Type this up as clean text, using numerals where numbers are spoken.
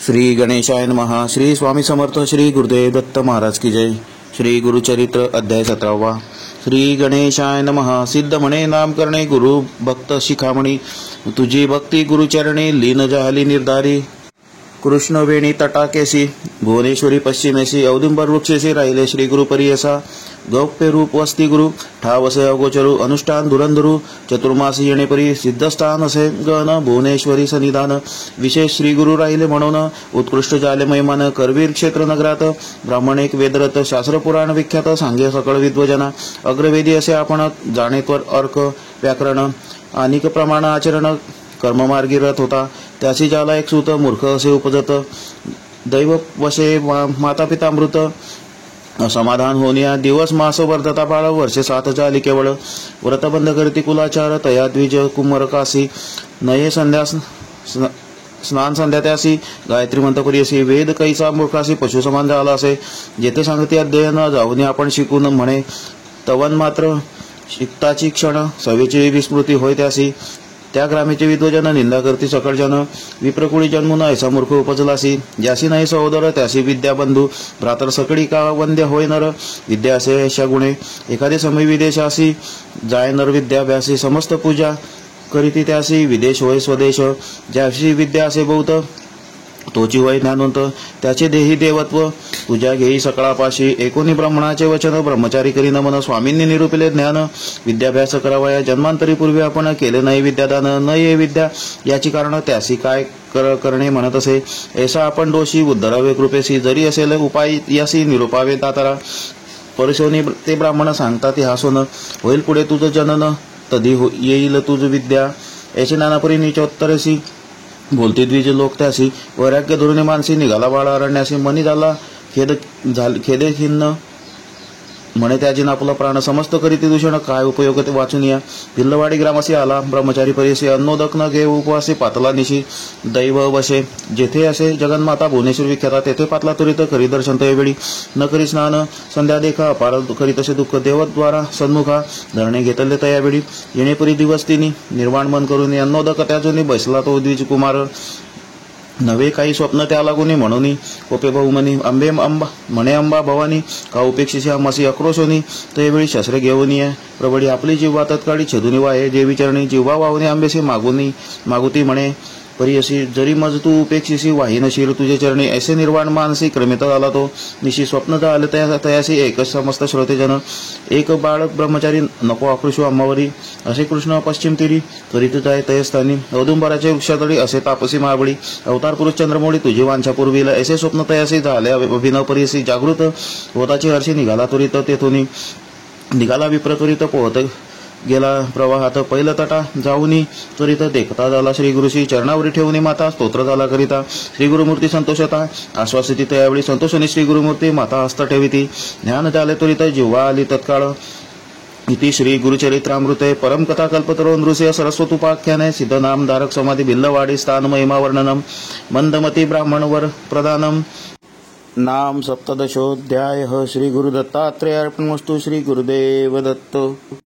श्री गणेशाय नमः। श्री स्वामी समर्थ श्री गुरुदेव दत्त महाराज की जय। श्री गुरुचरित्र अध्याय 17वा। श्री गणेशाय नमः। सिद्ध म्हणे नाम करणे गुरु भक्त शिखामणी, तुझी भक्ती गुरुचरणी लीन झाली निर्धारी। कृष्णवेणी तटाकेसी भुवनेश्वरी पश्चिमेसी, औदुंबर वृक्षेसी राहिले श्री गुरु परियसा। गौप्य रूप वस्ती गुरु ठावसे अगोचरू, अनुष्ठान धुरंधरू चतुर्मासी येणे परी। सिद्धस्थान असे गण भुवनेश्वरी सन्निधान, विशेष श्री गुरु राहिले म्हणून उत्कृष्ट झाले महिमान। करवीर क्षेत्र नगरात ब्राह्मण एक वेदरत, शास्त्र पुराण विख्यात सांगे सकळ विद्वजना। अग्रवेदी असे आपण जाणेत्वर अर्क व्याकरण, अनेक प्रमाण आचरण कर्ममार्गी रथ होता। त्यासी ज्याला एक सूत मूर्ख असे उपजत, दैव वशे माता पिता मृत। असमाधान होनिया दिवस मास वर्धता बाळ, वर्षे 7 झाली केवळ। व्रतबंध करती कुलाचार, तया द्विज कुमरकासी। नये संध्या स्नान संध्या त्यासी, गायत्री मंत्र करीसी। वेद कैसा मूर्खासी पशु समान झाला असे, जेथे सांगते अध्ययन जाऊन आपण शिकून म्हणे। तवन मात्र शिकताची क्षण, सवेची विस्मृती होय त्यासी। त्या ग्रामेचे विद्वजन निंदा करती सकळ जन, विप्रकुळी जन्मून ऐसा मूर्ख उपजलासी। ज्यासी नाही सहोदर त्यासी विद्या बंधू, भ्रातर सकळी का वंद्य होय नर। विद्या असे ऐशा गुणे एखादे समय विदेशासी, जाय नर विद्याभ्यासी। समस्त पूजा करीती त्यासी, विदेश होय स्वदेश। ज्याशी विद्या असे बहुत, तोची होय ज्ञानवंत। त्याचे देही देवत्व, पूजा घेई सकळापाशी। एकोणी ब्राह्मणाचे वचन, ब्रह्मचारी करी नमन। स्वामींनी निरूपिले ज्ञान, विद्याभ्यास करावया। जन्मांतरी पूर्वी आपण केले नाही विद्यादान। न ये विद्या याची कारण, त्यासी काय करणे म्हणत असे। ऐसा आपण दोषी उद्धरावे कृपेसी, जरी असेल उपाय यासी निरूपावे दातारा। परशोनी ते ब्राह्मण सांगतात हसून, होईल पुढे तुझं जनन, तधी येईल तुझ विद्या। ऐशी नानापरी नीचोत्तरसी, बोलती द्विज लोक त्यासी। वैराग्य धोरणे मानसी, निघाला बाळ अरण्यासी। मनी झाला खेदे खिन्न, म्हणे त्याची आपला प्राण। समस्त करीती दूषण, काय उपयोग ते वाचून या। भिल्लवाडी ग्रामसी आला ब्रह्मचारी परिसी, अन्नोदक न घे उपवासी। पातला निशी दैव वशे, जेथे असे जगन्माता भुवनेश्वर विख्याता। तेथे पातला त्वरित करी दर्शन तयवेळी। न करी स्नान संध्या देखा, अपार करी तसे दुःख। देवद्वारा सन्मुखा धरणे घेतले तयावेळी। येणेपरी दिवस तिनी निर्वाण मन करून, अन्नोदक त्याजोनी बसला तो द्विज कुमार। नवे काही स्वप्न त्या लागुनी, म्हणून कोपे बहुमनी। अंबे अंबा म्हणे अंबा भवानी, का उपेक्षिसी आम्हासी आक्रोशोनी। तयवेळी शस्त्रे घेऊन ये प्रबळी, आपली जिव्हा तत्काळी छेदुनी वाहे। देवी चरणी जिव्हा वाहुनी, आंबेसी मागुती म्हणे परियसी। जरी मज तू उपेक्षिसी, वाहीन शिर तुझे चरणी। ऐसे निर्वाण मानसी, क्रमित झाला तो निशी। स्वप्न झाले तयासी, एकच समस्त श्रोतेजन। एक बाळ ब्रह्मचारी, नको आकृषू आम्हावरी। असे कृष्ण पश्चिम तीरी, त्वरित जाय तयस्थानी। औदुंबराचे वृक्षातळी, असे तापसी महाबळी। अवतार पुरुष चंद्रमौळी, तुझी वांछा पूर्वीला। ऐसे स्वप्न तयासी, झाले अभिनव परियसी। जागृत होताची हर्षी, निघाला त्वरित तेथुनी। निघाला विप्र त्वरित, पोहत गेला प्रवाहात। पहिलं तटा जाऊनी त्वरित, देखता झाला श्री गुरुशी। चरणावरी ठेवून माता, स्तोत्र झाला करिता। श्री गुरुमूर्ती संतोषता, आश्वासिती तयावेळी। संतोषणी श्री गुरुमूर्ती, माता हस्त ठेविती। ज्ञान झाले त्वरित, जिव्हा आली तत्काळ। इति श्री गुरुचरित्रामृते परमकथा कल्पतरो नृसिंह सरस्वतुपाख्याने। सिद्धनाम धारक समाधी भिल्लवाडी स्थान महिमा वर्णनम, मंदमती ब्राह्मणवर प्रदानम। नाम सप्तदशोऽध्यायः। श्री गुरुदत्तात्रेयार्पणमस्तु। श्री गुरुदेव दत्त।